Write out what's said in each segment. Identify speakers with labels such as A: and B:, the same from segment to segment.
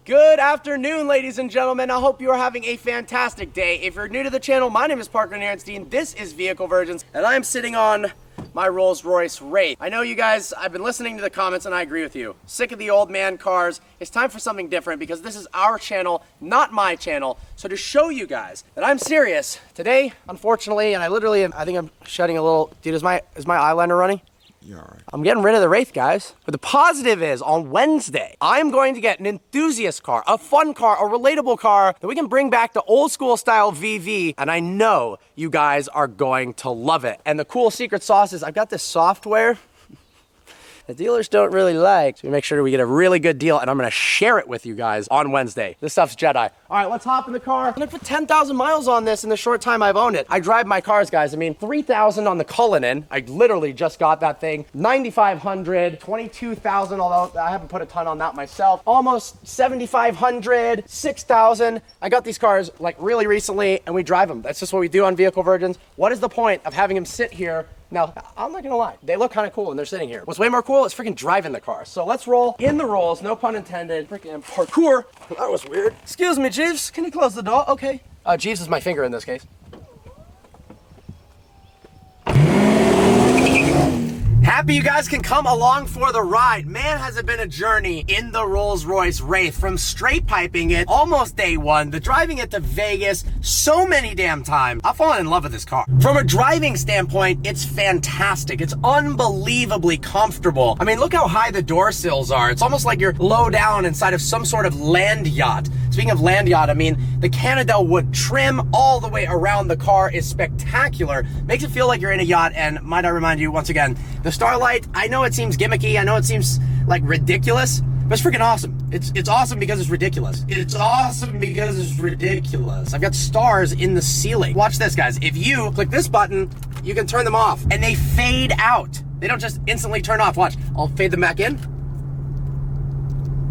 A: Good afternoon, ladies and gentlemen. I hope you are having a fantastic day. If you're new to the channel, my name is Parker Narenstein. This is Vehicle Virgins, and I am sitting on my Rolls-Royce Wraith. I know you guys, I've been listening to the comments and I agree with you. Sick of the old man cars. It's time for something different because this is our channel, not my channel. So to show you guys that I'm serious, today, unfortunately, and I think I'm shedding a little, dude, is my eyeliner running?
B: You're all right. I'm
A: getting rid of the Wraith, guys. But the positive is, on Wednesday, I'm going to get an enthusiast car, a fun car, a relatable car that we can bring back to old school style VV, and I know you guys are going to love it. And the cool secret sauce is I've got this software the dealers don't really like, so we make sure we get a really good deal, and I'm gonna share it with you guys on Wednesday. This stuff's Jedi. All right, let's hop in the car. I'm gonna put 10,000 miles on this in the short time I've owned it. I drive my cars, guys. I mean, 3,000 on the Cullinan. I literally just got that thing. 9,500, 22,000, although I haven't put a ton on that myself. Almost 7,500, 6,000. I got these cars like really recently, and we drive them. That's just what we do on Vehicle Virgins. What is the point of having them sit here? Now, I'm not gonna lie, they look kind of cool when they're sitting here. What's way more cool is freaking driving the car. So let's roll in the rolls, no pun intended. Freaking parkour. That was weird. Excuse me, Jeeves, can you close the door? Okay. Jeeves is my finger in this case. Happy you guys can come along for the ride. Man, has it been a journey in the Rolls-Royce Wraith, from straight piping it almost day one to driving it to Vegas so many damn times. I've fallen in love with this car. From a driving standpoint, it's fantastic. It's unbelievably comfortable. I mean, look how high the door sills are. It's almost like you're low down inside of some sort of land yacht. Speaking of land yacht, I mean, the Canadell wood trim all the way around the car is spectacular. Makes it feel like you're in a yacht, and might I remind you once again, the Starlight, I know it seems gimmicky, I know it seems like ridiculous, but it's freaking awesome. It's awesome because it's ridiculous. It's awesome because it's ridiculous. I've got stars in the ceiling. Watch this, guys. If you click this button, you can turn them off, and they fade out. They don't just instantly turn off. Watch, I'll fade them back in.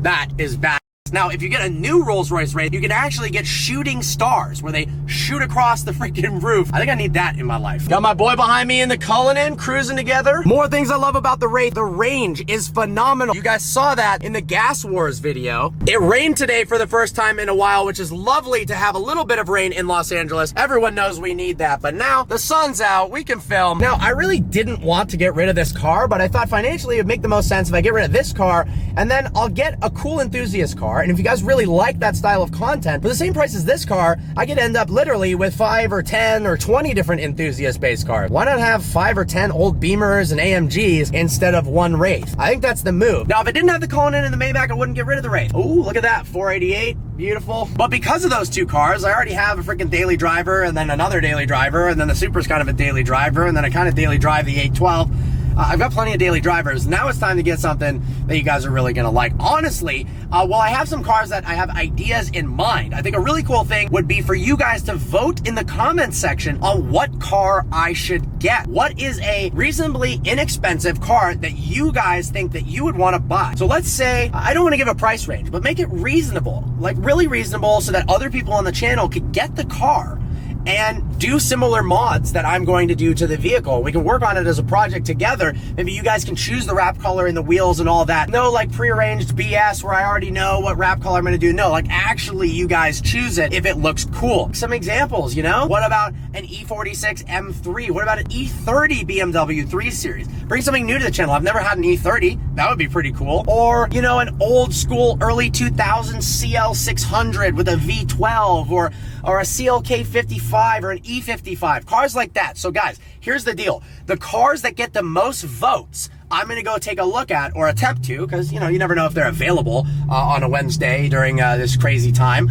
A: That is bad. Now, if you get a new Rolls-Royce Wraith, you can actually get shooting stars where they shoot across the freaking roof. I think I need that in my life. Got my boy behind me in the Cullinan, cruising together. More things I love about the Wraith. The range is phenomenal. You guys saw that in the Gas Wars video. It rained today for the first time in a while, which is lovely to have a little bit of rain in Los Angeles. Everyone knows we need that, but now the sun's out, we can film. Now, I really didn't want to get rid of this car, but I thought financially it would make the most sense if I get rid of this car, and then I'll get a cool enthusiast car. And if you guys really like that style of content, for the same price as this car, I could end up literally with 5 or 10 or 20 different enthusiast-based cars. Why not have 5 or 10 old Beamers and AMGs instead of one Wraith? I think that's the move. Now, if I didn't have the Cullinan and the Maybach, I wouldn't get rid of the Wraith. Ooh, look at that, 488, beautiful. But because of those two cars, I already have a freaking daily driver, and then another daily driver, and then the Super's kind of a daily driver, and then I kind of daily drive the 812. I've got plenty of daily drivers. Now it's time to get something that you guys are really gonna like. Honestly, while I have some cars that I have ideas in mind, I think a really cool thing would be for you guys to vote in the comments section on what car I should get. What is a reasonably inexpensive car that you guys think that you would wanna buy? So let's say, I don't wanna give a price range, but make it reasonable, like really reasonable, so that other people on the channel could get the car and do similar mods that I'm going to do to the vehicle. We can work on it as a project together. Maybe you guys can choose the wrap color and the wheels and all that. No like prearranged BS where I already know what wrap color I'm gonna do. No, like actually you guys choose it if it looks cool. Some examples, you know? What about an E46 M3? What about an E30 BMW 3 Series? Bring something new to the channel. I've never had an E30. That would be pretty cool. Or, you know, an old school early 2000s CL600 with a V12, or a CLK 55 or an E55, cars like that. So guys, here's the deal. The cars that get the most votes, I'm gonna go take a look at, or attempt to, because you know, you never know if they're available on a Wednesday during this crazy time.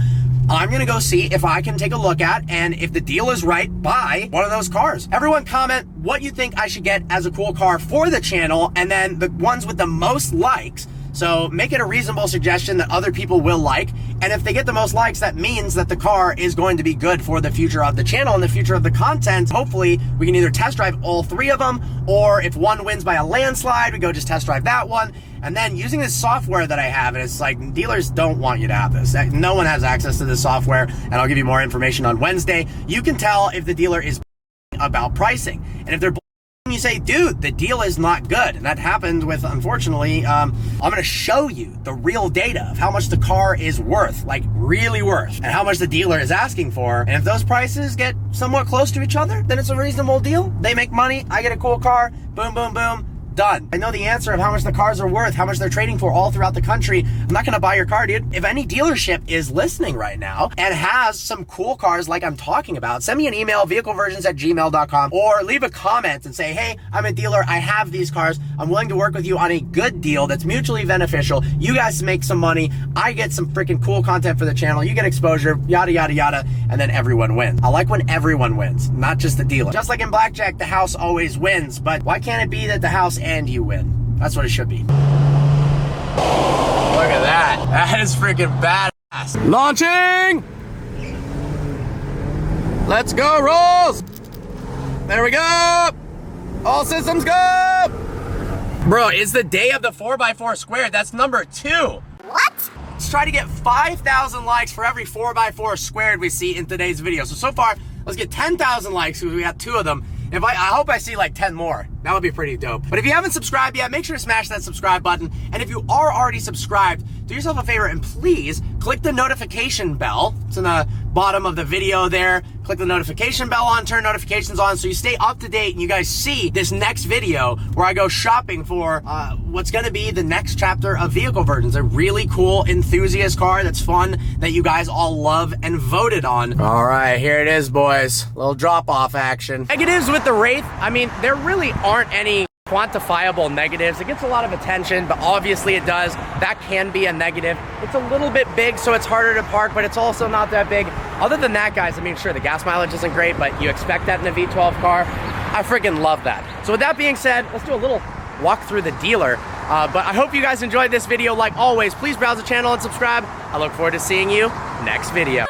A: I'm gonna go see if I can take a look at, and if the deal is right, buy one of those cars. Everyone comment what you think I should get as a cool car for the channel, and then the ones with the most likes. So make it a reasonable suggestion that other people will like, and if they get the most likes, that means that the car is going to be good for the future of the channel and the future of the content. Hopefully, we can either test drive all 3 of them, or if one wins by a landslide, we go just test drive that one. And then using this software that I have, and it's like, dealers don't want you to have this. No one has access to this software, and I'll give you more information on Wednesday. You can tell if the dealer is about pricing, and if they're you say, dude, the deal is not good. And that happened with, unfortunately, I'm gonna show you the real data of how much the car is worth, like really worth, and how much the dealer is asking for. And if those prices get somewhat close to each other, then it's a reasonable deal. They make money, I get a cool car, boom, boom, boom. Done. I know the answer of how much the cars are worth, how much they're trading for all throughout the country. I'm not gonna buy your car, dude. If any dealership is listening right now and has some cool cars like I'm talking about, send me an email, vehicleversions@gmail.com, or leave a comment and say, hey, I'm a dealer, I have these cars, I'm willing to work with you on a good deal that's mutually beneficial. You guys make some money, I get some freaking cool content for the channel, you get exposure, yada, yada, yada, and then everyone wins. I like when everyone wins, not just the dealer. Just like in blackjack, the house always wins, but why can't it be that the house and you win? That's what it should be. Look at that. That is freaking badass. Launching! Let's go, Rolls! There we go! All systems go! Bro, it's the day of the 4x4 squared. That's number 2.
B: What?
A: Let's try to get 5,000 likes for every 4x4 squared we see in today's video. So far, let's get 10,000 likes because we got 2 of them. If I hope I see like 10 more. That would be pretty dope. But if you haven't subscribed yet, make sure to smash that subscribe button. And if you are already subscribed, do yourself a favor and please click the notification bell. It's in the bottom of the video there. Click the notification bell on, turn notifications on so you stay up to date and you guys see this next video where I go shopping for what's gonna be the next chapter of Vehicle Versions. A really cool enthusiast car that's fun, that you guys all love and voted on. All right, here it is, boys. Little drop-off action. Negatives with the Wraith. I mean, there really aren't any quantifiable negatives. It gets a lot of attention, but obviously it does. That can be a negative. It's a little bit big, so it's harder to park, but it's also not that big. Other than that, guys, I mean, sure, the gas mileage isn't great, but you expect that in a V12 car. I freaking love that. So with that being said, let's do a little walk through the dealer. But I hope you guys enjoyed this video. Like always, please browse the channel and subscribe. I look forward to seeing you next video.